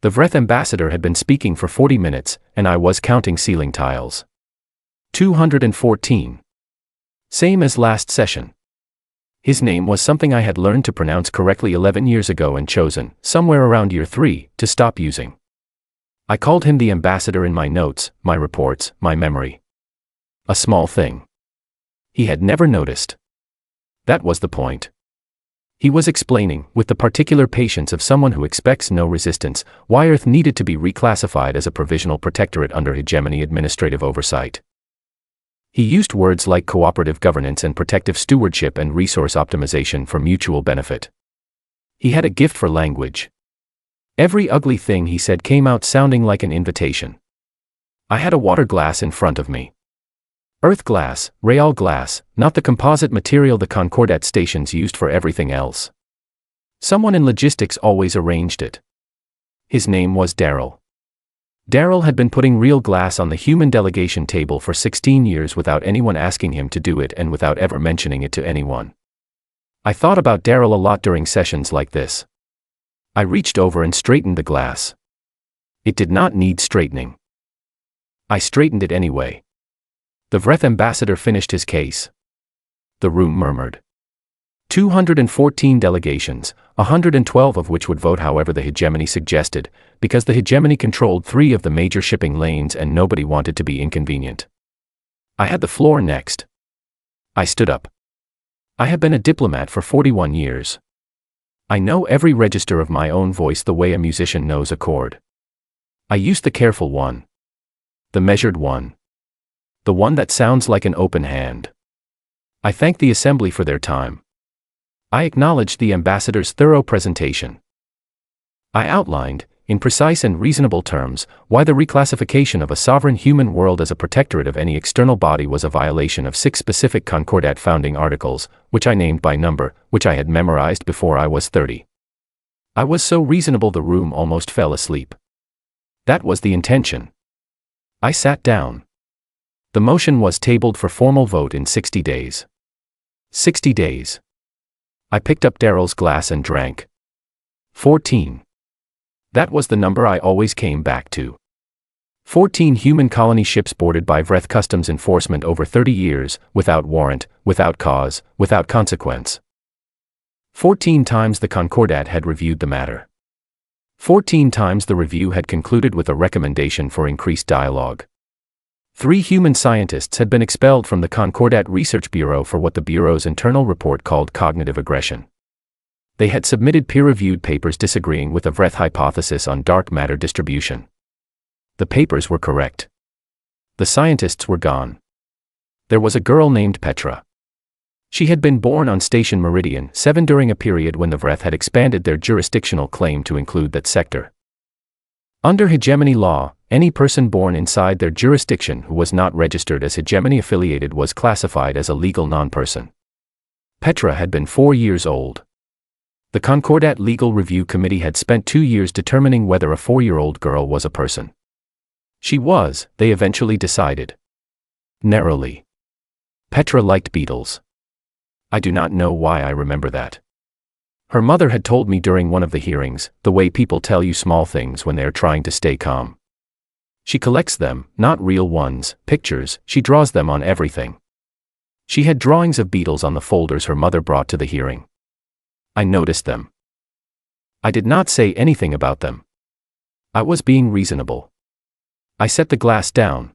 The Vreth ambassador had been speaking for 40 minutes, and I was counting ceiling tiles. 214. Same as last session. His name was something I had learned to pronounce correctly 11 years ago and chosen, somewhere around year 3, to stop using. I called him the ambassador in my notes, my reports, my memory. A small thing. He had never noticed. That was the point. He was explaining, with the particular patience of someone who expects no resistance, why Earth needed to be reclassified as a provisional protectorate under hegemony administrative oversight. He used words like cooperative governance and protective stewardship and resource optimization for mutual benefit. He had a gift for language. Every ugly thing he said came out sounding like an invitation. I had a water glass in front of me. Earth glass, Real glass, not the composite material the Concordat stations used for everything else. Someone in logistics always arranged it. His name was Daryl. Daryl had been putting real glass on the human delegation table for 16 years without anyone asking him to do it and without ever mentioning it to anyone. I thought about Daryl a lot during sessions like this. I reached over and straightened the glass. It did not need straightening. I straightened it anyway. The Vreth ambassador finished his case. The room murmured. 214 delegations, 112 of which would vote however the hegemony suggested, because the hegemony controlled 3 of the major shipping lanes and nobody wanted to be inconvenient. I had the floor next. I stood up. I have been a diplomat for 41 years. I know every register of my own voice the way a musician knows a chord. I used the careful one. The measured one. The one that sounds like an open hand. I thanked the assembly for their time. I acknowledged the ambassador's thorough presentation. I outlined, in precise and reasonable terms, why the reclassification of a sovereign human world as a protectorate of any external body was a violation of 6 specific Concordat founding articles, which I named by number, which I had memorized before I was 30. I was so reasonable the room almost fell asleep. That was the intention. I sat down. The motion was tabled for formal vote in 60 days. 60 days. I picked up Daryl's glass and drank. 14. That was the number I always came back to. 14 human colony ships boarded by Vreth Customs Enforcement over 30 years, without warrant, without cause, without consequence. 14 times the Concordat had reviewed the matter. 14 times the review had concluded with a recommendation for increased dialogue. 3 human scientists had been expelled from the Concordat Research Bureau for what the Bureau's internal report called cognitive aggression. They had submitted peer-reviewed papers disagreeing with the Vreth hypothesis on dark matter distribution. The papers were correct. The scientists were gone. There was a girl named Petra. She had been born on Station Meridian 7 during a period when the Vreth had expanded their jurisdictional claim to include that sector. Under hegemony law, any person born inside their jurisdiction who was not registered as hegemony affiliated was classified as a legal non-person. Petra had been 4 years old. The Concordat Legal Review Committee had spent 2 years determining whether a 4-year-old girl was a person. She was, they eventually decided. Narrowly. Petra liked beetles. I do not know why I remember that. Her mother had told me during one of the hearings, the way people tell you small things when they are trying to stay calm. She collects them, not real ones, pictures, she draws them on everything. She had drawings of beetles on the folders her mother brought to the hearing. I noticed them. I did not say anything about them. I was being reasonable. I set the glass down.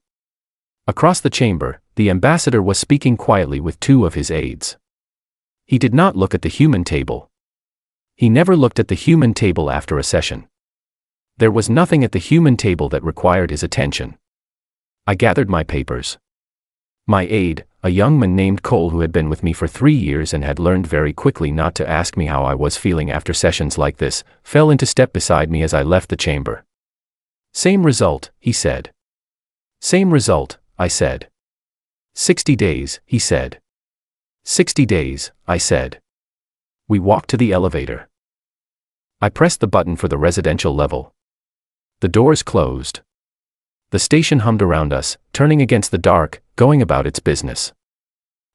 Across the chamber, the ambassador was speaking quietly with 2 of his aides. He did not look at the human table. He never looked at the human table after a session. There was nothing at the human table that required his attention. I gathered my papers. My aide, a young man named Cole who had been with me for 3 years and had learned very quickly not to ask me how I was feeling after sessions like this, fell into step beside me as I left the chamber. Same result, he said. Same result, I said. 60 days, he said. 60 days, I said. We walked to the elevator. I pressed the button for the residential level. The doors closed. The station hummed around us, turning against the dark, going about its business.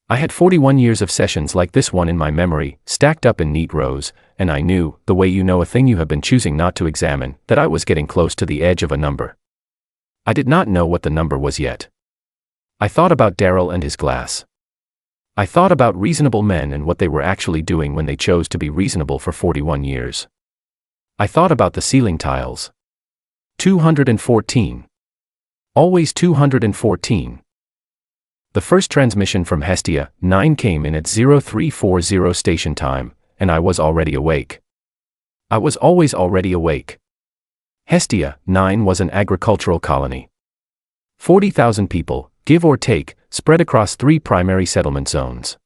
I had 41 years of sessions like this one in my memory, stacked up in neat rows, and I knew, the way you know a thing you have been choosing not to examine, that I was getting close to the edge of a number. I did not know what the number was yet. I thought about Daryl and his glass. I thought about reasonable men and what they were actually doing when they chose to be reasonable for 41 years. I thought about the ceiling tiles. 214. Always 214. The first transmission from Hestia, 9 came in at 0340 station time, and I was already awake. I was always already awake. Hestia, 9 was an agricultural colony. 40,000 people, give or take, spread across 3 primary settlement zones.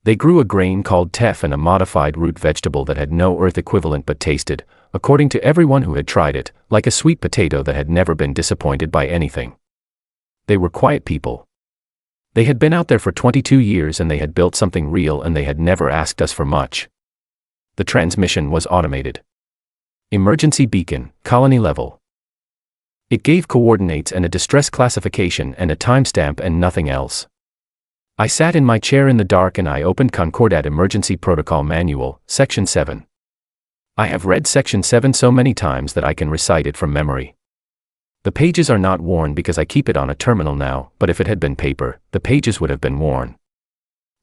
They grew a grain called teff and a modified root vegetable that had no earth equivalent but tasted, according to everyone who had tried it, like a sweet potato that had never been disappointed by anything. They were quiet people. They had been out there for 22 years and they had built something real and they had never asked us for much. The transmission was automated. Emergency beacon, colony level. It gave coordinates and a distress classification and a timestamp and nothing else. I sat in my chair in the dark and I opened Concordat Emergency Protocol Manual, Section 7. I have read Section 7 so many times that I can recite it from memory. The pages are not worn because I keep it on a terminal now, but if it had been paper, the pages would have been worn.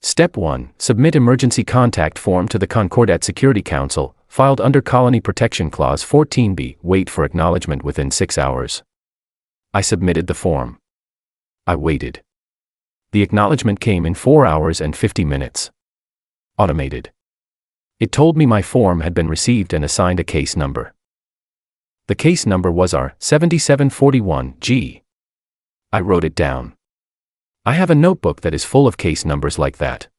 Step 1. Submit emergency contact form to the Concordat Security Council, filed under Colony Protection Clause 14b, wait for acknowledgement within 6 hours. I submitted the form. I waited. The acknowledgement came in 4 hours and 50 minutes. Automated. It told me my form had been received and assigned a case number. The case number was R7741G. I wrote it down. I have a notebook that is full of case numbers like that.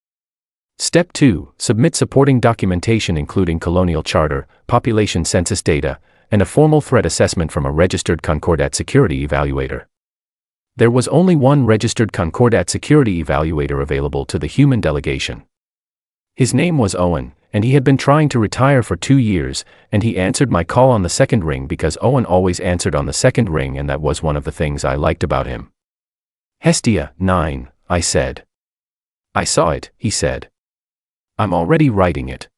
Step 2. Submit supporting documentation including colonial charter, population census data, and a formal threat assessment from a registered Concordat security evaluator. There was only one registered Concordat security evaluator available to the human delegation. His name was Owen, and he had been trying to retire for 2 years, and he answered my call on the second ring because Owen always answered on the second ring and that was one of the things I liked about him. Hestia, 9, I said. I saw it, he said. I'm already writing it.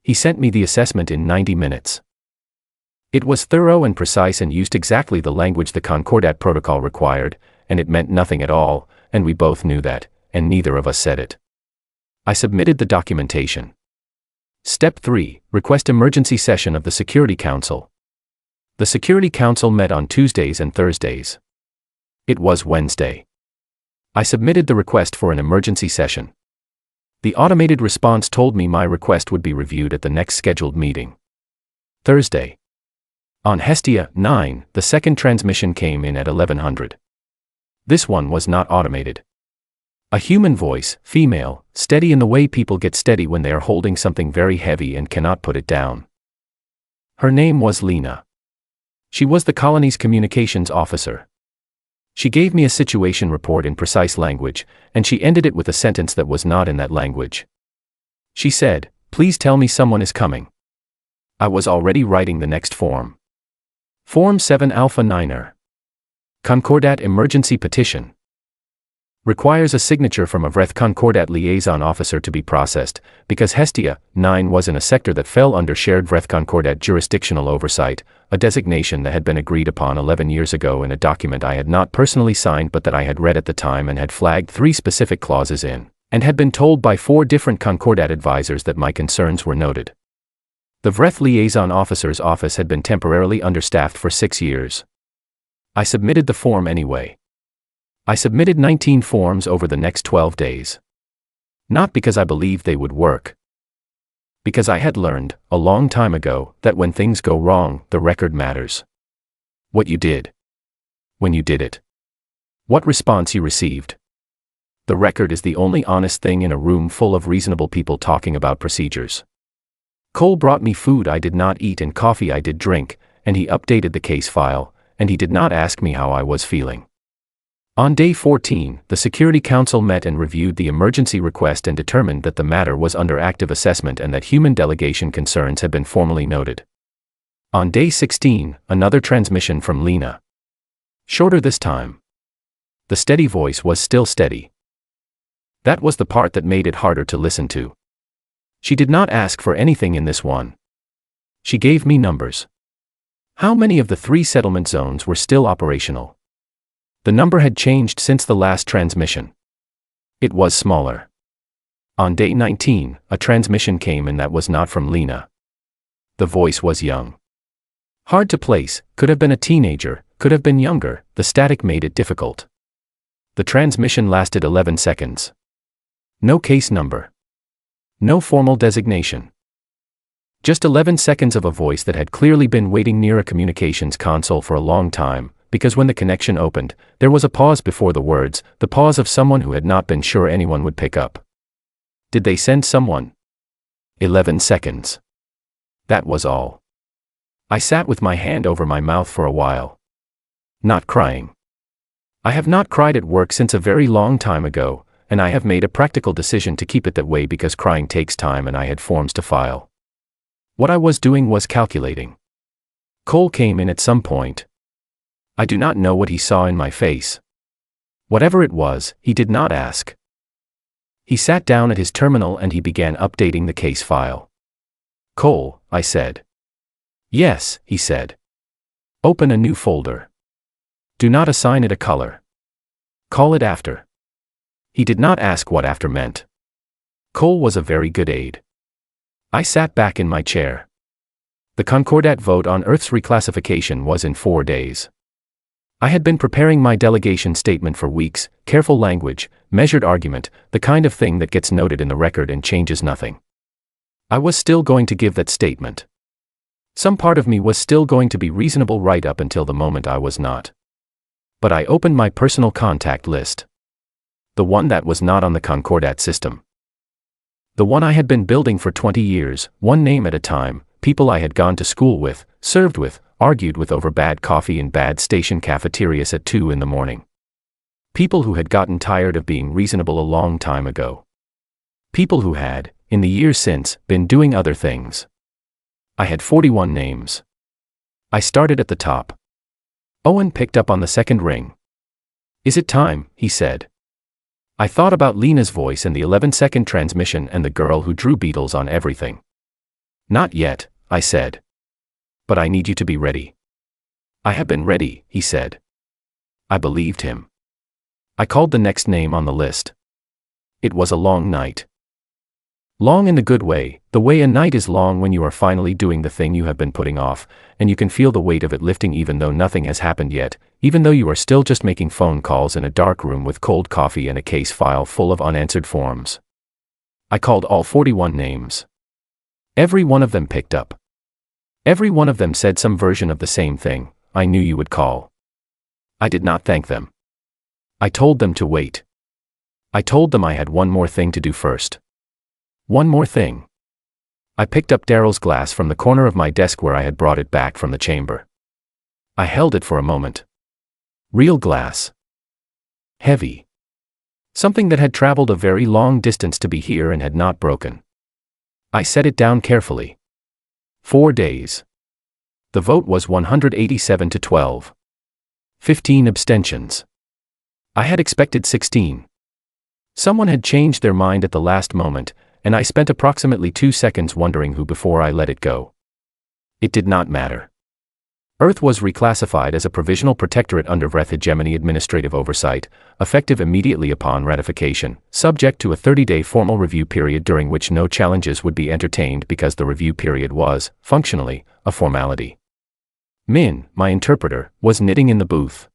He sent me the assessment in 90 minutes. It was thorough and precise and used exactly the language the Concordat protocol required, and it meant nothing at all, and we both knew that, and neither of us said it. I submitted the documentation. Step 3. Request emergency session of the Security Council. The Security Council met on Tuesdays and Thursdays. It was Wednesday. I submitted the request for an emergency session. The automated response told me my request would be reviewed at the next scheduled meeting. Thursday. On Hestia, 9, the second transmission came in at 1100. This one was not automated. A human voice, female, steady in the way people get steady when they are holding something very heavy and cannot put it down. Her name was Lena. She was the colony's communications officer. She gave me a situation report in precise language, and she ended it with a sentence that was not in that language. She said, "Please tell me someone is coming." I was already writing the next form. Form 7 Alpha 9er. Concordat Emergency Petition. Requires a signature from a Vreth Concordat liaison officer to be processed, because Hestia, 9 was in a sector that fell under shared Vreth Concordat jurisdictional oversight, a designation that had been agreed upon 11 years ago in a document I had not personally signed but that I had read at the time and had flagged 3 specific clauses in, and had been told by 4 different Concordat advisors that my concerns were noted. The Vreth liaison officer's office had been temporarily understaffed for 6 years. I submitted the form anyway. I submitted 19 forms over the next 12 days. Not because I believed they would work. Because I had learned, a long time ago, that when things go wrong, the record matters. What you did. When you did it. What response you received. The record is the only honest thing in a room full of reasonable people talking about procedures. Cole brought me food I did not eat and coffee I did drink, and he updated the case file, and he did not ask me how I was feeling. On day 14, the Security Council met and reviewed the emergency request and determined that the matter was under active assessment and that human delegation concerns had been formally noted. On day 16, another transmission from Lena. Shorter this time. The steady voice was still steady. That was the part that made it harder to listen to. She did not ask for anything in this one. She gave me numbers. How many of the 3 settlement zones were still operational? The number had changed since the last transmission. It was smaller. On day 19, a transmission came and that was not from Lena. The voice was young. Hard to place, could have been a teenager, could have been younger, the static made it difficult. The transmission lasted 11 seconds. No case number. No formal designation. Just 11 seconds of a voice that had clearly been waiting near a communications console for a long time, because when the connection opened, there was a pause before the words, the pause of someone who had not been sure anyone would pick up. Did they send someone? 11 seconds. That was all. I sat with my hand over my mouth for a while. Not crying. I have not cried at work since a very long time ago, and I have made a practical decision to keep it that way because crying takes time and I had forms to file. What I was doing was calculating. Cole came in at some point. I do not know what he saw in my face. Whatever it was, he did not ask. He sat down at his terminal and he began updating the case file. Cole, I said. Yes, he said. Open a new folder. Do not assign it a color. Call it after. He did not ask what after meant. Cole was a very good aide. I sat back in my chair. The Concordat vote on Earth's reclassification was in 4 days. I had been preparing my delegation statement for weeks, careful language, measured argument, the kind of thing that gets noted in the record and changes nothing. I was still going to give that statement. Some part of me was still going to be reasonable right up until the moment I was not. But I opened my personal contact list. The one that was not on the Concordat system. The one I had been building for 20 years, one name at a time, people I had gone to school with, served with, argued with over bad coffee in bad station cafeterias at 2 in the morning. People who had gotten tired of being reasonable a long time ago. People who had, in the years since, been doing other things. I had 41 names. I started at the top. Owen picked up on the second ring. Is it time? He said. I thought about Lena's voice and the 11-second transmission and the girl who drew beetles on everything. Not yet, I said. But I need you to be ready. I have been ready, he said. I believed him. I called the next name on the list. It was a long night. Long in the good way, the way a night is long when you are finally doing the thing you have been putting off, and you can feel the weight of it lifting even though nothing has happened yet, even though you are still just making phone calls in a dark room with cold coffee and a case file full of unanswered forms. I called all 41 names. Every one of them picked up. Every one of them said some version of the same thing, I knew you would call. I did not thank them. I told them to wait. I told them I had one more thing to do first. One more thing. I picked up Daryl's glass from the corner of my desk where I had brought it back from the chamber. I held it for a moment. Real glass. Heavy. Something that had traveled a very long distance to be here and had not broken. I set it down carefully. 4 days. The vote was 187 to 12. 15 abstentions. I had expected 16. Someone had changed their mind at the last moment, and I spent approximately 2 seconds wondering who before I let it go. It did not matter. Earth was reclassified as a provisional protectorate under Vreth hegemony administrative oversight, effective immediately upon ratification, subject to a 30-day formal review period during which no challenges would be entertained because the review period was, functionally, a formality. Min, my interpreter, was knitting in the booth.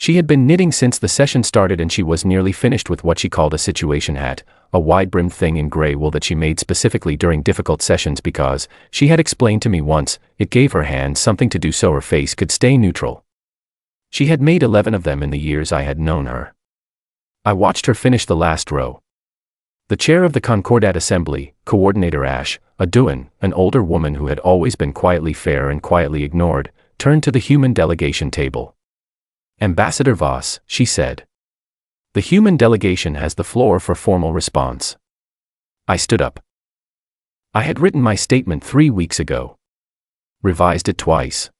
She had been knitting since the session started and she was nearly finished with what she called a situation hat, a wide-brimmed thing in gray wool that she made specifically during difficult sessions because, she had explained to me once, it gave her hands something to do so her face could stay neutral. She had made 11 of them in the years I had known her. I watched her finish the last row. The chair of the Concordat Assembly, Coordinator Ash, a Duan, an older woman who had always been quietly fair and quietly ignored, turned to the human delegation table. Ambassador Voss, she said. The human delegation has the floor for formal response. I stood up. I had written my statement 3 weeks ago. Revised it twice.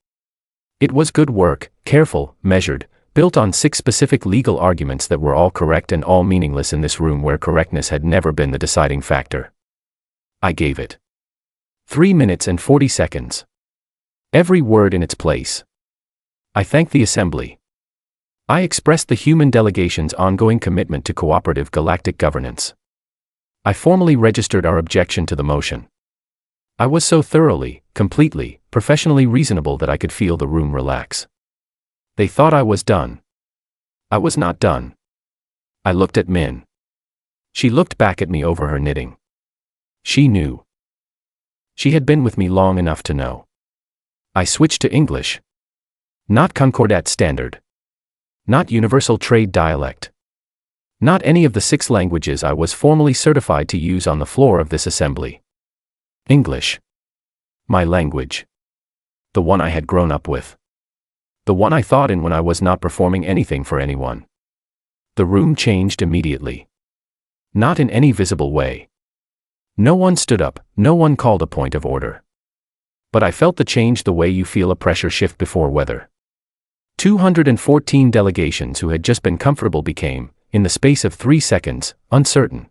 It was good work, careful, measured, built on 6 specific legal arguments that were all correct and all meaningless in this room where correctness had never been the deciding factor. I gave it 3 minutes and 40 seconds. Every word in its place. I thanked the assembly. I expressed the human delegation's ongoing commitment to cooperative galactic governance. I formally registered our objection to the motion. I was so thoroughly, completely, professionally reasonable that I could feel the room relax. They thought I was done. I was not done. I looked at Min. She looked back at me over her knitting. She knew. She had been with me long enough to know. I switched to English. Not Concordat Standard. Not Universal Trade Dialect. Not any of the 6 languages I was formally certified to use on the floor of this assembly. English. My language. The one I had grown up with. The one I thought in when I was not performing anything for anyone. The room changed immediately. Not in any visible way. No one stood up, no one called a point of order. But I felt the change the way you feel a pressure shift before weather. 214 delegations who had just been comfortable became, in the space of 3 seconds, uncertain.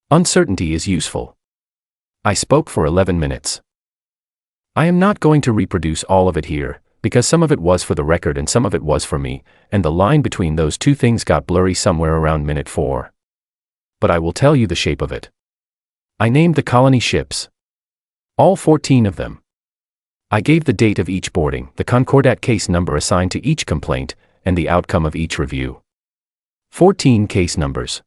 Uncertainty is useful. I spoke for 11 minutes. I am not going to reproduce all of it here, because some of it was for the record and some of it was for me, and the line between those two things got blurry somewhere around minute 4. But I will tell you the shape of it. I named the colony ships. All 14 of them. I gave the date of each boarding, the Concordat case number assigned to each complaint, and the outcome of each review. 14 case numbers.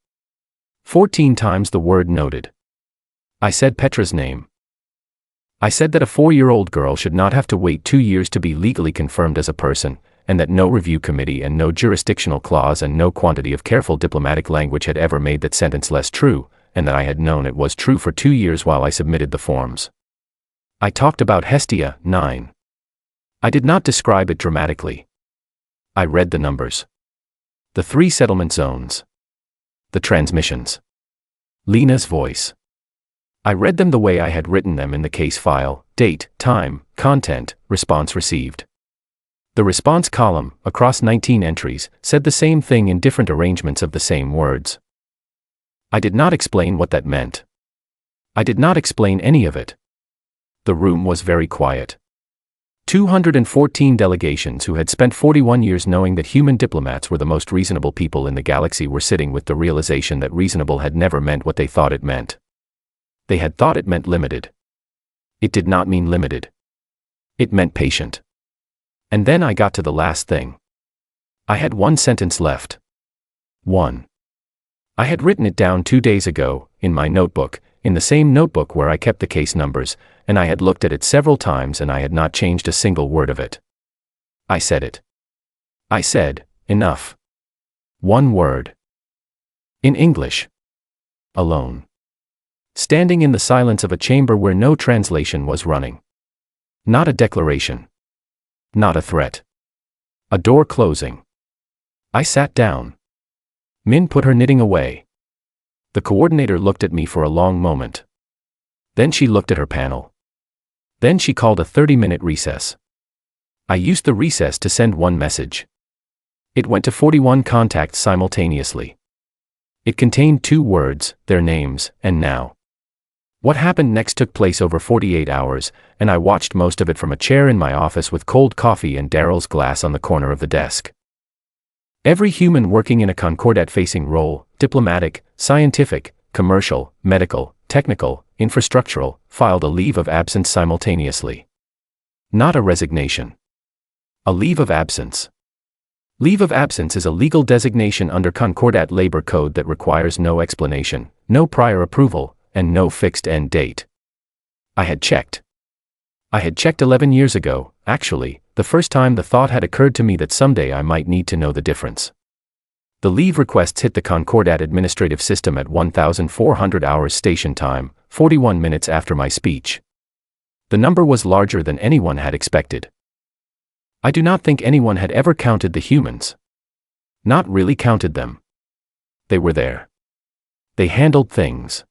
14 times the word noted. I said Petra's name. I said that a 4-year-old girl should not have to wait 2 years to be legally confirmed as a person, and that no review committee and no jurisdictional clause and no quantity of careful diplomatic language had ever made that sentence less true, and that I had known it was true for 2 years while I submitted the forms. I talked about Hestia, 9. I did not describe it dramatically. I read the numbers. The 3 settlement zones. The transmissions. Lena's voice. I read them the way I had written them in the case file: date, time, content, response received. The response column, across 19 entries, said the same thing in different arrangements of the same words. I did not explain what that meant. I did not explain any of it. The room was very quiet. 214 delegations who had spent 41 years knowing that human diplomats were the most reasonable people in the galaxy were sitting with the realization that reasonable had never meant what they thought it meant. They had thought it meant limited. It did not mean limited. It meant patient. And then I got to the last thing. I had 1 sentence left. 1. I had written it down 2 days ago, in my notebook, in the same notebook where I kept the case numbers, and I had looked at it several times and I had not changed a single word of it. I said it. I said, enough. 1 word. In English. Alone. Standing in the silence of a chamber where no translation was running. Not a declaration. Not a threat. A door closing. I sat down. Min put her knitting away. The coordinator looked at me for a long moment. Then she looked at her panel. Then she called a 30-minute recess. I used the recess to send 1 message. It went to 41 contacts simultaneously. It contained 2 words, their names, and now. What happened next took place over 48 hours, and I watched most of it from a chair in my office with cold coffee and Daryl's glass on the corner of the desk. Every human working in a Concordat-facing role, diplomatic, scientific, commercial, medical, technical, infrastructural, filed a leave of absence simultaneously. Not a resignation. A leave of absence. Leave of absence is a legal designation under Concordat Labor Code that requires no explanation, no prior approval, and no fixed end date. I had checked. I had checked 11 years ago, actually, the first time the thought had occurred to me that someday I might need to know the difference. The leave requests hit the Concordat administrative system at 1,400 hours station time, 41 minutes after my speech. The number was larger than anyone had expected. I do not think anyone had ever counted the humans. Not really counted them. They were there. They handled things.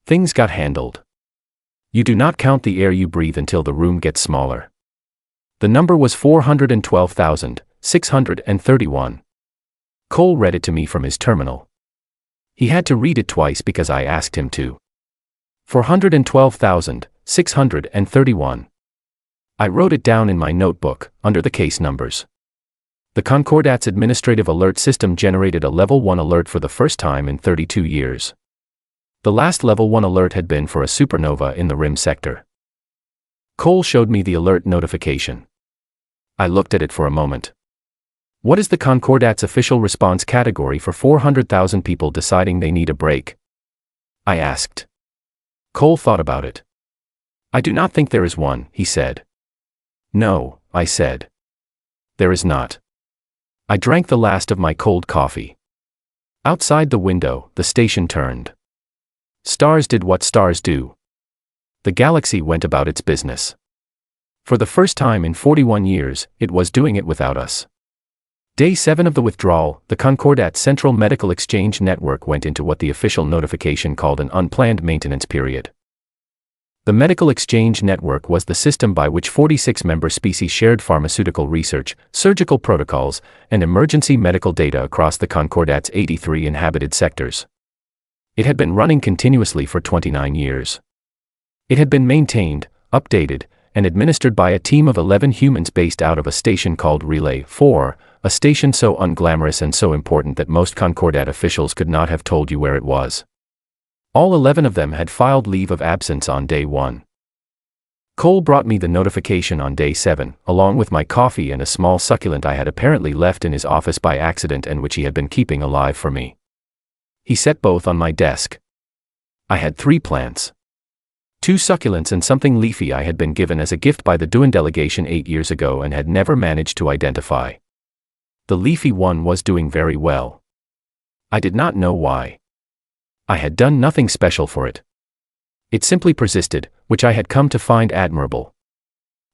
Things got handled. You do not count the air you breathe until the room gets smaller. The number was 412,631. Cole read it to me from his terminal. He had to read it twice because I asked him to. 412,631. I wrote it down in my notebook, under the case numbers. The Concordat's administrative alert system generated a Level 1 alert for the first time in 32 years. The last Level 1 alert had been for a supernova in the rim sector. Cole showed me the alert notification. I looked at it for a moment. What is the Concordat's official response category for 400,000 people deciding they need a break? I asked. Cole thought about it. I do not think there is one, he said. No, I said. There is not. I drank the last of my cold coffee. Outside the window, the station turned. Stars did what stars do. The galaxy went about its business. For the first time in 41 years, it was doing it without us. Day 7 of the withdrawal, the Concordat Central Medical Exchange Network went into what the official notification called an unplanned maintenance period. The Medical Exchange Network was the system by which 46 member species shared pharmaceutical research, surgical protocols, and emergency medical data across the Concordat's 83 inhabited sectors. It had been running continuously for 29 years. It had been maintained, updated, and administered by a team of 11 humans based out of a station called Relay 4, a station so unglamorous and so important that most Concordat officials could not have told you where it was. All 11 of them had filed leave of absence on day 1. Cole brought me the notification on day 7, along with my coffee and a small succulent I had apparently left in his office by accident and which he had been keeping alive for me. He set both on my desk. I had 3 plants. 2 succulents and something leafy I had been given as a gift by the Duan delegation 8 years ago and had never managed to identify. The leafy one was doing very well. I did not know why. I had done nothing special for it. It simply persisted, which I had come to find admirable.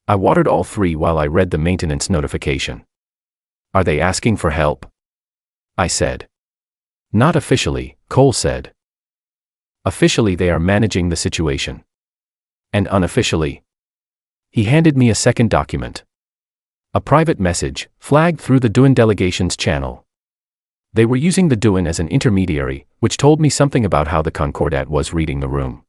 I watered all 3 while I read the maintenance notification. Are they asking for help? I said. Not officially, Cole said. Officially they are managing the situation. And unofficially? He handed me a second document. A private message, flagged through the Duan delegation's channel. They were using the Duan as an intermediary, which told me something about how the Concordat was reading the room.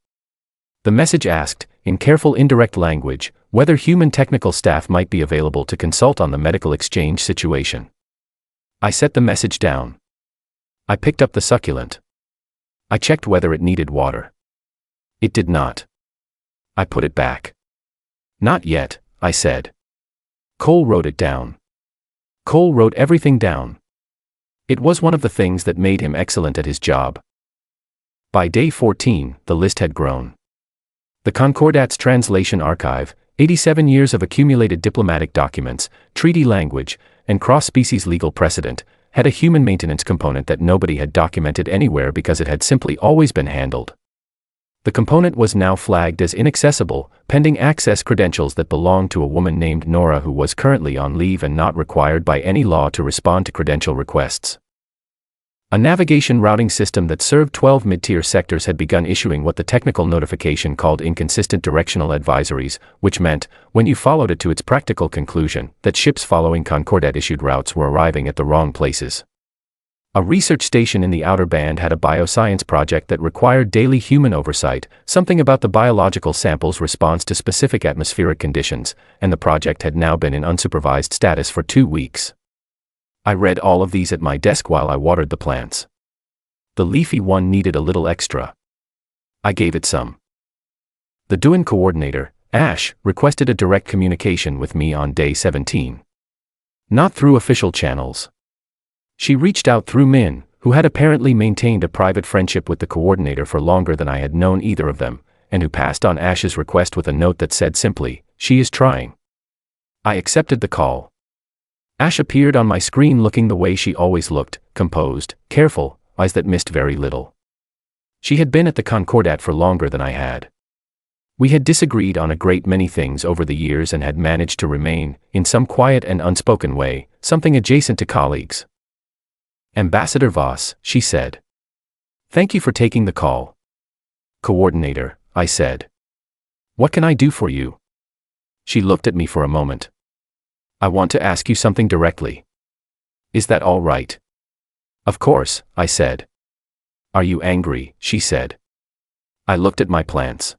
The message asked, in careful indirect language, whether human technical staff might be available to consult on the medical exchange situation. I set the message down. I picked up the succulent. I checked whether it needed water. It did not. I put it back. Not yet, I said. Cole wrote it down. Cole wrote everything down. It was one of the things that made him excellent at his job. By day 14, the list had grown. The Concordat's translation archive, 87 years of accumulated diplomatic documents, treaty language, and cross-species legal precedent, had a human maintenance component that nobody had documented anywhere because it had simply always been handled. The component was now flagged as inaccessible, pending access credentials that belonged to a woman named Nora who was currently on leave and not required by any law to respond to credential requests. A navigation routing system that served 12 mid-tier sectors had begun issuing what the technical notification called inconsistent directional advisories, which meant, when you followed it to its practical conclusion, that ships following Concordat-issued routes were arriving at the wrong places. A research station in the outer band had a bioscience project that required daily human oversight, something about the biological sample's response to specific atmospheric conditions, and the project had now been in unsupervised status for 2 weeks. I read all of these at my desk while I watered the plants. The leafy one needed a little extra. I gave it some. The Duan coordinator, Ash, requested a direct communication with me on day 17. Not through official channels. She reached out through Min, who had apparently maintained a private friendship with the coordinator for longer than I had known either of them, and who passed on Ash's request with a note that said simply, "She is trying." I accepted the call. Ash appeared on my screen looking the way she always looked, composed, careful, eyes that missed very little. She had been at the Concordat for longer than I had. We had disagreed on a great many things over the years and had managed to remain, in some quiet and unspoken way, something adjacent to colleagues. "Ambassador Voss," she said. "Thank you for taking the call." "Coordinator," I said. "What can I do for you?" She looked at me for a moment. "I want to ask you something directly." "Is that all right?" "Of course," I said. "Are you angry?" she said. I looked at my plants.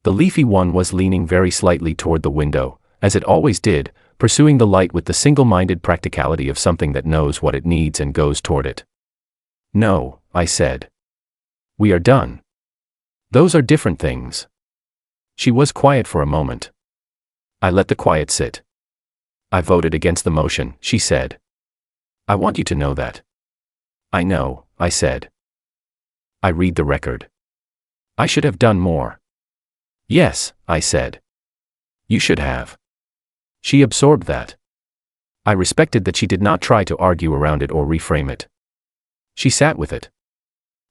The leafy one was leaning very slightly toward the window, as it always did, pursuing the light with the single-minded practicality of something that knows what it needs and goes toward it. No, I said. We are done. Those are different things. She was quiet for a moment. I let the quiet sit. I voted against the motion, she said. I want you to know that. I know, I said. I read the record. I should have done more. Yes, I said. You should have. She absorbed that. I respected that she did not try to argue around it or reframe it. She sat with it.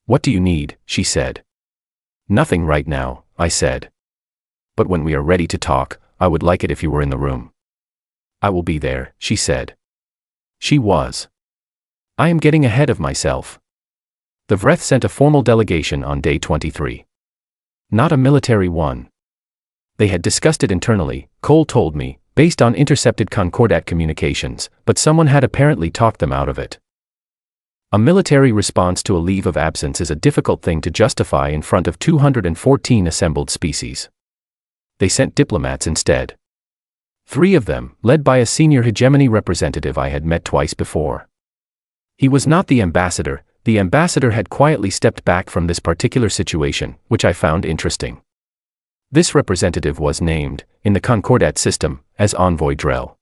What do you need, she said. Nothing right now, I said. But when we are ready to talk, I would like it if you were in the room. I will be there, she said. She was. I am getting ahead of myself. The Vreth sent a formal delegation on day 23. Not a military one. They had discussed it internally, Cole told me, based on intercepted Concordat communications, but someone had apparently talked them out of it. A military response to a leave of absence is a difficult thing to justify in front of 214 assembled species. They sent diplomats instead. 3 of them, led by a senior hegemony representative I had met twice before. He was not the ambassador had quietly stepped back from this particular situation, which I found interesting. This representative was named, in the Concordat system, as Envoy Drell.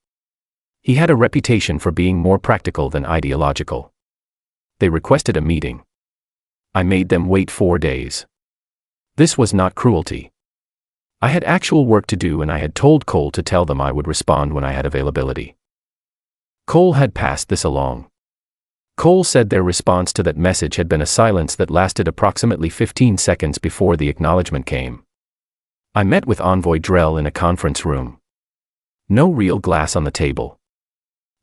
He had a reputation for being more practical than ideological. They requested a meeting. I made them wait 4 days. This was not cruelty. I had actual work to do and I had told Cole to tell them I would respond when I had availability. Cole had passed this along. Cole said their response to that message had been a silence that lasted approximately 15 seconds before the acknowledgement came. I met with Envoy Drell in a conference room. No real glass on the table.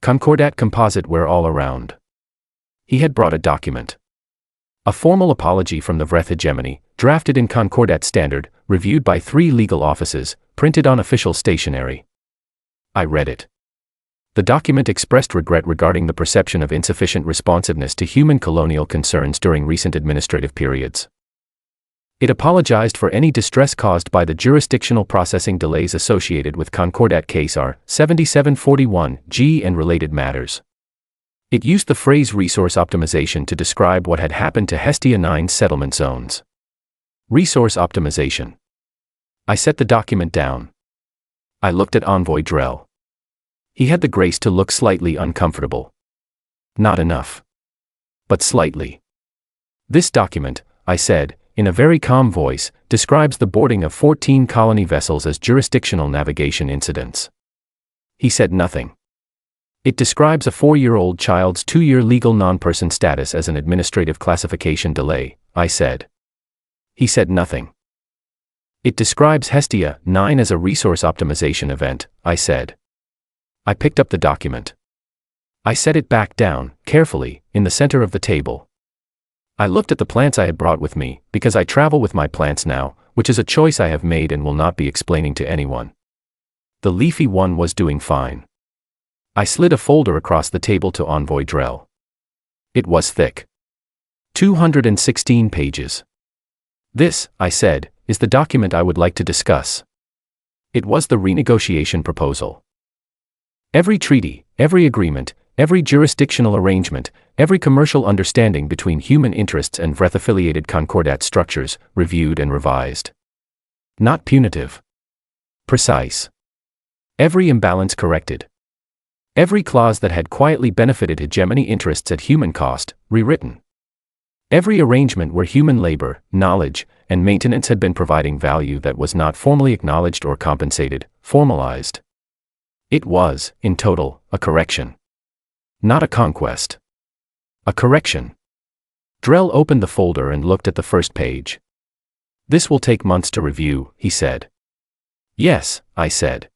Concordat compositeware all around. He had brought a document. A formal apology from the Vreth hegemony, drafted in Concordat standard, reviewed by 3 legal offices, printed on official stationery. I read it. The document expressed regret regarding the perception of insufficient responsiveness to human colonial concerns during recent administrative periods. It apologized for any distress caused by the jurisdictional processing delays associated with Concordat Case R-7741G and related matters. It used the phrase resource optimization to describe what had happened to Hestia 9 settlement zones. Resource optimization. I set the document down. I looked at Envoy Drell. He had the grace to look slightly uncomfortable. Not enough. But slightly. This document, I said, in a very calm voice, describes the boarding of 14 colony vessels as jurisdictional navigation incidents. He said nothing. It describes a 4-year-old child's 2-year legal non-person status as an administrative classification delay, I said. He said nothing. It describes Hestia 9 as a resource optimization event, I said. I picked up the document. I set it back down, carefully, in the center of the table. I looked at the plants I had brought with me, because I travel with my plants now, which is a choice I have made and will not be explaining to anyone. The leafy one was doing fine. I slid a folder across the table to Envoy Drell. It was thick. 216 pages. This, I said, is the document I would like to discuss. It was the renegotiation proposal. Every treaty, every agreement, every jurisdictional arrangement, every commercial understanding between human interests and Vreth-affiliated Concordat structures, reviewed and revised. Not punitive. Precise. Every imbalance corrected. Every clause that had quietly benefited hegemony interests at human cost, rewritten. Every arrangement where human labor, knowledge, and maintenance had been providing value that was not formally acknowledged or compensated, formalized. It was, in total, a correction. Not a conquest. A correction. Drell opened the folder and looked at the first page. This will take months to review, he said. Yes, I said.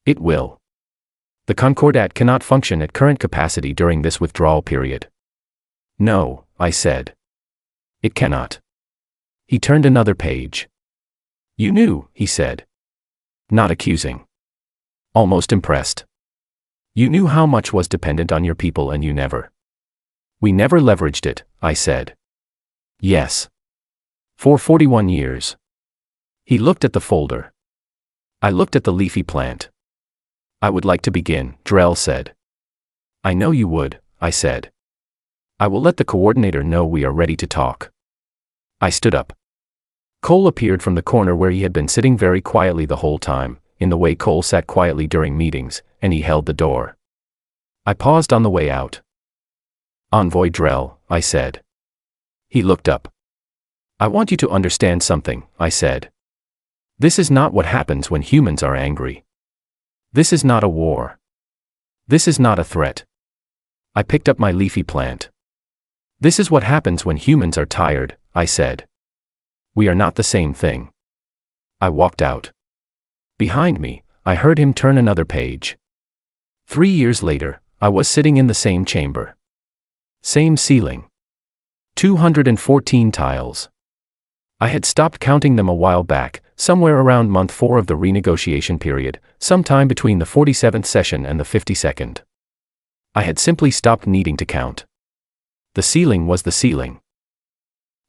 It will. The Concordat cannot function at current capacity during this withdrawal period. No, I said. It cannot. He turned another page. You knew, he said. Not accusing. Almost impressed. You knew how much was dependent on your people and you never. We never leveraged it, I said. Yes. For 41 years. He looked at the folder. I looked at the leafy plant. I would like to begin, Drell said. I know you would, I said. I will let the coordinator know we are ready to talk. I stood up. Cole appeared from the corner where he had been sitting very quietly the whole time, in the way Cole sat quietly during meetings, and he held the door. I paused on the way out. Envoy Drell, I said. He looked up. I want you to understand something, I said. This is not what happens when humans are angry. This is not a war. This is not a threat. I picked up my leafy plant. This is what happens when humans are tired, I said. We are not the same thing. I walked out. Behind me, I heard him turn another page. 3 years later, I was sitting in the same chamber. Same ceiling. 214 tiles. I had stopped counting them a while back, somewhere around month 4 of the renegotiation period, sometime between the 47th session and the 52nd. I had simply stopped needing to count. The ceiling was the ceiling.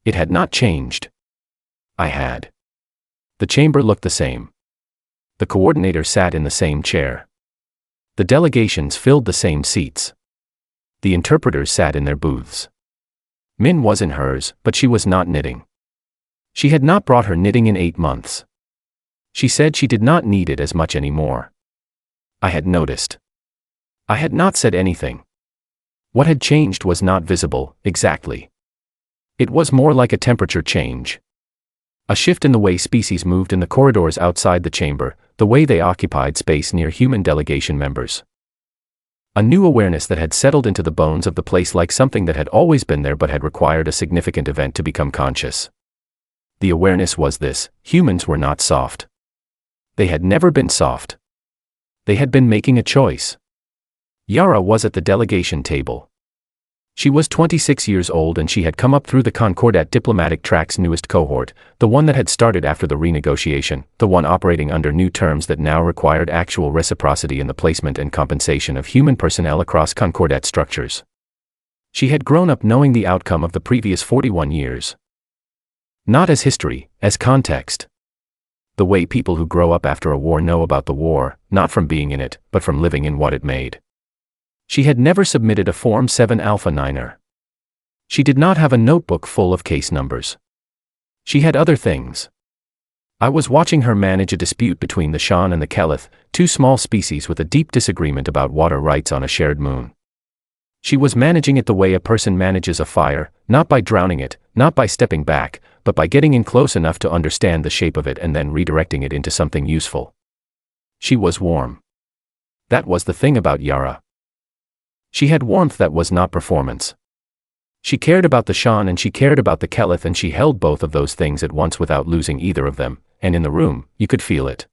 It had not changed. I had. The chamber looked the same. The coordinator sat in the same chair. The delegations filled the same seats. The interpreters sat in their booths. Min was in hers, but she was not knitting. She had not brought her knitting in 8 months. She said she did not need it as much anymore. I had noticed. I had not said anything. What had changed was not visible, exactly. It was more like a temperature change. A shift in the way species moved in the corridors outside the chamber, the way they occupied space near human delegation members. A new awareness that had settled into the bones of the place like something that had always been there but had required a significant event to become conscious. The awareness was this: humans were not soft. They had never been soft. They had been making a choice. Yara was at the delegation table. She was 26 years old and she had come up through the Concordat diplomatic track's newest cohort, the one that had started after the renegotiation, the one operating under new terms that now required actual reciprocity in the placement and compensation of human personnel across Concordat structures. She had grown up knowing the outcome of the previous 41 years. Not as history, as context. The way people who grow up after a war know about the war, not from being in it, but from living in what it made. She had never submitted a Form 7 Alpha 9er. She did not have a notebook full of case numbers. She had other things. I was watching her manage a dispute between the Shan and the Kelith, two small species with a deep disagreement about water rights on a shared moon. She was managing it the way a person manages a fire, not by drowning it, not by stepping back, but by getting in close enough to understand the shape of it and then redirecting it into something useful. She was warm. That was the thing about Yara. She had warmth that was not performance. She cared about the Shan and she cared about the Kelith, and she held both of those things at once without losing either of them, and in the room, you could feel it.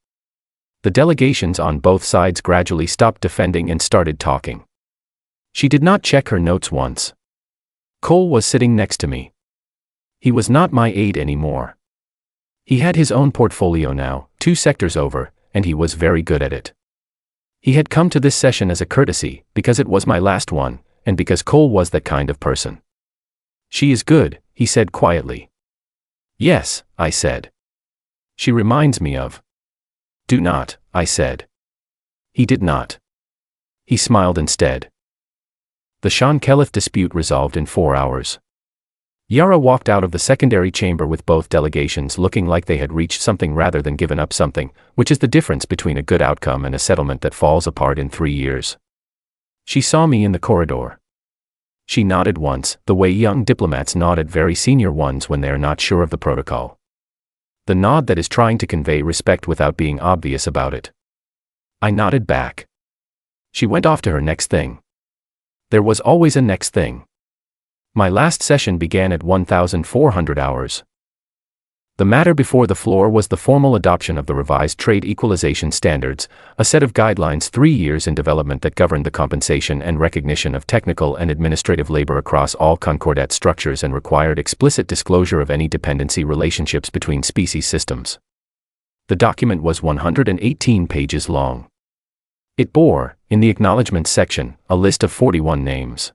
The delegations on both sides gradually stopped defending and started talking. She did not check her notes once. Cole was sitting next to me. He was not my aide anymore. He had his own portfolio now, 2 sectors over, and he was very good at it. He had come to this session as a courtesy, because it was my last one, and because Cole was that kind of person. She is good, he said quietly. Yes, I said. She reminds me of. Do not, I said. He did not. He smiled instead. The Shan-Kelith dispute resolved in 4 hours. Yara walked out of the secondary chamber with both delegations looking like they had reached something rather than given up something, which is the difference between a good outcome and a settlement that falls apart in 3 years. She saw me in the corridor. She nodded once, the way young diplomats nod at very senior ones when they are not sure of the protocol. The nod that is trying to convey respect without being obvious about it. I nodded back. She went off to her next thing. There was always a next thing. My last session began at 1,400 hours. The matter before the floor was the formal adoption of the revised trade equalization standards, a set of guidelines 3 years in development that governed the compensation and recognition of technical and administrative labor across all Concordat structures and required explicit disclosure of any dependency relationships between species systems. The document was 118 pages long. It bore, in the acknowledgments section, a list of 41 names.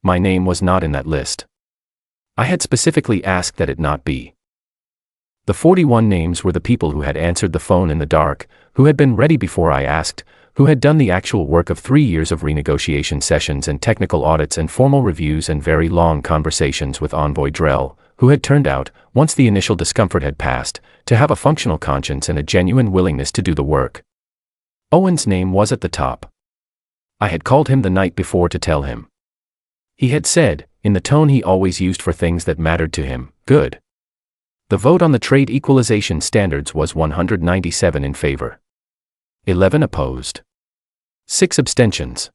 My name was not in that list. I had specifically asked that it not be. The 41 names were the people who had answered the phone in the dark, who had been ready before I asked, who had done the actual work of 3 years of renegotiation sessions and technical audits and formal reviews and very long conversations with Envoy Drell, who had turned out, once the initial discomfort had passed, to have a functional conscience and a genuine willingness to do the work. Owen's name was at the top. I had called him the night before to tell him. He had said, in the tone he always used for things that mattered to him, good. The vote on the trade equalization standards was 197 in favor. 11 opposed. 6 abstentions.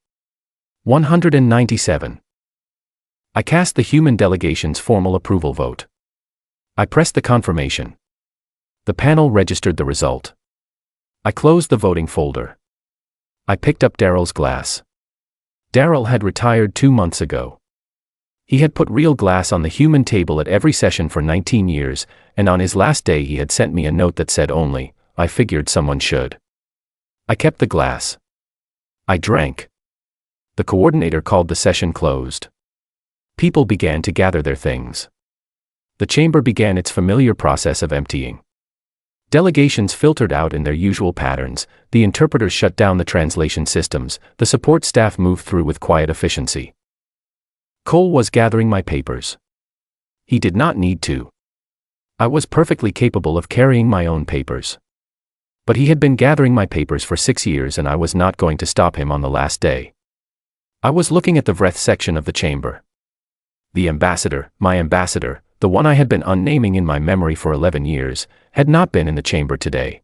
197. I cast the human delegation's formal approval vote. I pressed the confirmation. The panel registered the result. I closed the voting folder. I picked up Daryl's glass. Daryl had retired 2 months ago. He had put real glass on the human table at every session for 19 years, and on his last day he had sent me a note that said only, I figured someone should. I kept the glass. I drank. The coordinator called the session closed. People began to gather their things. The chamber began its familiar process of emptying. Delegations filtered out in their usual patterns, the interpreters shut down the translation systems, the support staff moved through with quiet efficiency. Cole was gathering my papers. He did not need to. I was perfectly capable of carrying my own papers. But he had been gathering my papers for 6 years and I was not going to stop him on the last day. I was looking at the Vreth section of the chamber. The ambassador, my ambassador, the one I had been unnaming in my memory for 11 years, had not been in the chamber today.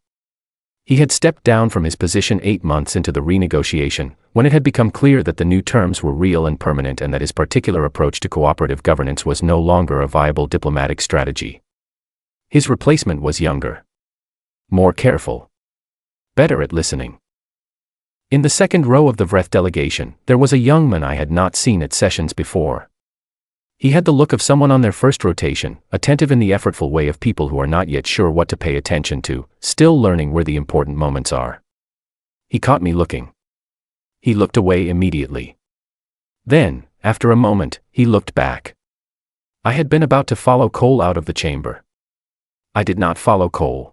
He had stepped down from his position 8 months into the renegotiation, when it had become clear that the new terms were real and permanent and that his particular approach to cooperative governance was no longer a viable diplomatic strategy. His replacement was younger. More careful. Better at listening. In the second row of the Vreth delegation, there was a young man I had not seen at sessions before. He had the look of someone on their first rotation, attentive in the effortful way of people who are not yet sure what to pay attention to, still learning where the important moments are. He caught me looking. He looked away immediately. Then, after a moment, he looked back. I had been about to follow Cole out of the chamber. I did not follow Cole.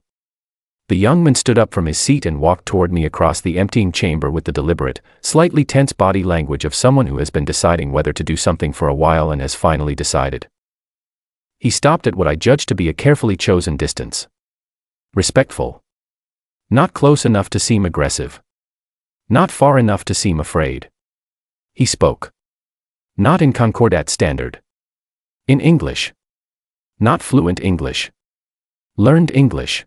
The young man stood up from his seat and walked toward me across the emptying chamber with the deliberate, slightly tense body language of someone who has been deciding whether to do something for a while and has finally decided. He stopped at what I judged to be a carefully chosen distance. Respectful. Not close enough to seem aggressive. Not far enough to seem afraid. He spoke. Not in Concordat standard. In English. Not fluent English. Learned English.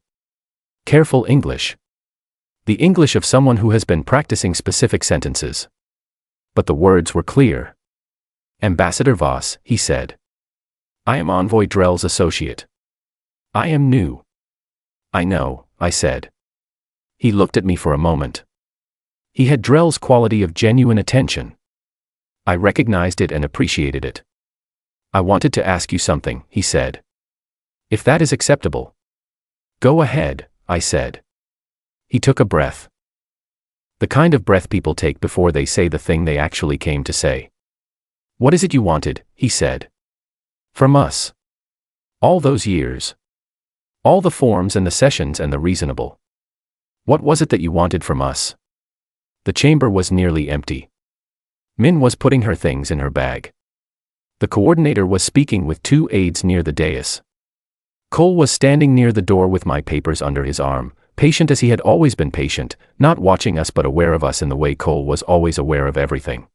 Careful English. The English of someone who has been practicing specific sentences. But the words were clear. Ambassador Voss, he said. I am Envoy Drell's associate. I am new. I know, I said. He looked at me for a moment. He had Drell's quality of genuine attention. I recognized it and appreciated it. I wanted to ask you something, he said. If that is acceptable. Go ahead, I said. He took a breath. The kind of breath people take before they say the thing they actually came to say. What is it you wanted, he said. From us. All those years. All the forms and the sessions and the reasonable. What was it that you wanted from us? The chamber was nearly empty. Min was putting her things in her bag. The coordinator was speaking with 2 aides near the dais. Cole was standing near the door with my papers under his arm, patient as he had always been patient, not watching us but aware of us in the way Cole was always aware of everything.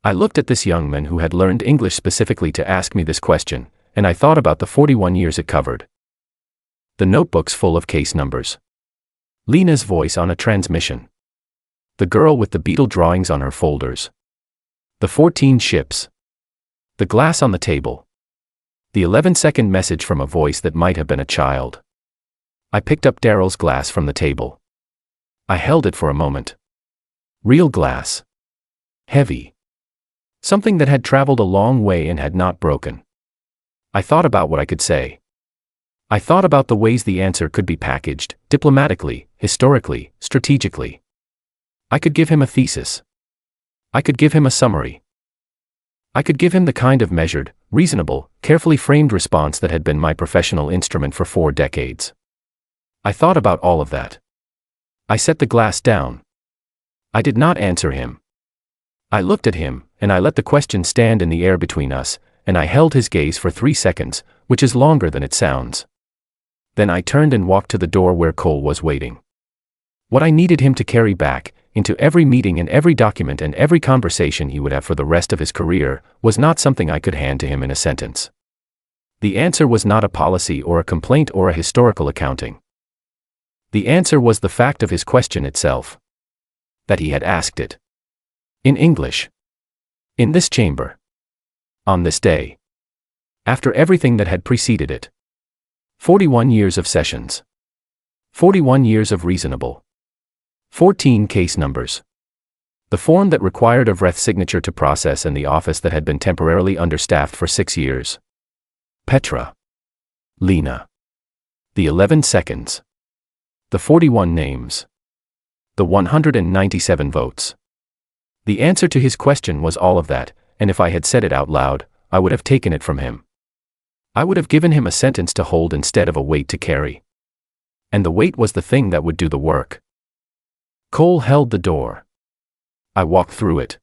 I looked at this young man who had learned English specifically to ask me this question, and I thought about the 41 years it covered. The notebooks full of case numbers. Lena's voice on a transmission. The girl with the beetle drawings on her folders. The 14 ships. The glass on the table. The 11-second message from a voice that might have been a child. I picked up Daryl's glass from the table. I held it for a moment. Real glass. Heavy. Something that had traveled a long way and had not broken. I thought about what I could say. I thought about the ways the answer could be packaged, diplomatically, historically, strategically. I could give him a thesis. I could give him a summary. I could give him the kind of measured, reasonable, carefully framed response that had been my professional instrument for 4 decades. I thought about all of that. I set the glass down. I did not answer him. I looked at him, and I let the question stand in the air between us, and I held his gaze for 3 seconds, which is longer than it sounds. Then I turned and walked to the door where Cole was waiting. What I needed him to carry back, into every meeting and every document and every conversation he would have for the rest of his career, was not something I could hand to him in a sentence. The answer was not a policy or a complaint or a historical accounting. The answer was the fact of his question itself. That he had asked it. In English. In this chamber. On this day. After everything that had preceded it. 41 years of sessions. 41 years of reasonable. 14 case numbers. The form that required a Vreth's signature to process and the office that had been temporarily understaffed for 6 years. Petra. Lena. The 11 seconds. The 41 names. The 197 votes. The answer to his question was all of that, and if I had said it out loud, I would have taken it from him. I would have given him a sentence to hold instead of a weight to carry. And the weight was the thing that would do the work. Cole held the door. I walked through it.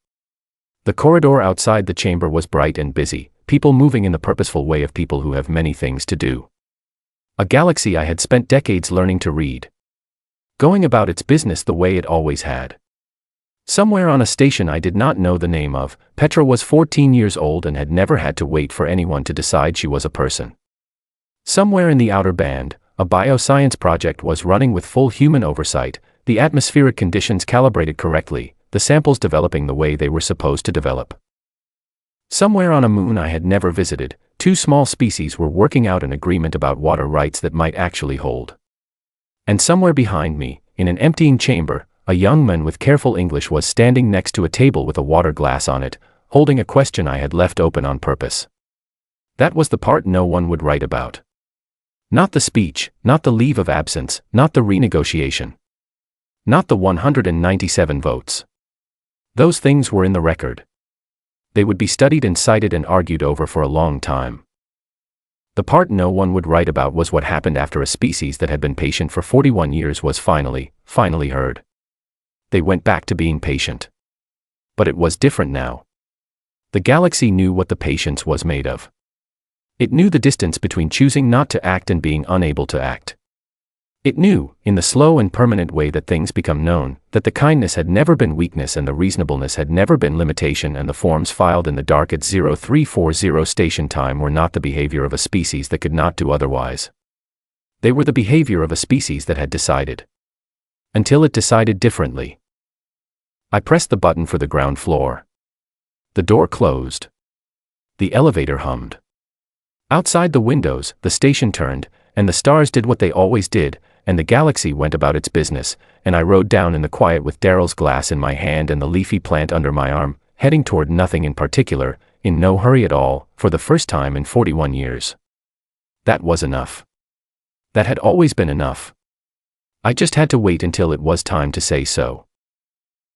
The corridor outside the chamber was bright and busy, people moving in the purposeful way of people who have many things to do. A galaxy I had spent decades learning to read. Going about its business the way it always had. Somewhere on a station I did not know the name of, Petra was 14 years old and had never had to wait for anyone to decide she was a person. Somewhere in the outer band, a bioscience project was running with full human oversight, the atmospheric conditions calibrated correctly, the samples developing the way they were supposed to develop. Somewhere on a moon I had never visited, 2 small species were working out an agreement about water rights that might actually hold. And somewhere behind me, in an emptying chamber, a young man with careful English was standing next to a table with a water glass on it, holding a question I had left open on purpose. That was the part no one would write about. Not the speech, not the leave of absence, not the renegotiation. Not the 197 votes. Those things were in the record. They would be studied and cited and argued over for a long time. The part no one would write about was what happened after a species that had been patient for 41 years was finally heard. They went back to being patient. But it was different now. The galaxy knew what the patience was made of. It knew the distance between choosing not to act and being unable to act. It knew, in the slow and permanent way that things become known, that the kindness had never been weakness and the reasonableness had never been limitation, and the forms filed in the dark at 0340 station time were not the behavior of a species that could not do otherwise. They were the behavior of a species that had decided. Until it decided differently. I pressed the button for the ground floor. The door closed. The elevator hummed. Outside the windows, the station turned, and the stars did what they always did, and the galaxy went about its business, and I rode down in the quiet with Daryl's glass in my hand and the leafy plant under my arm, heading toward nothing in particular, in no hurry at all, for the first time in 41 years. That was enough. That had always been enough. I just had to wait until it was time to say so.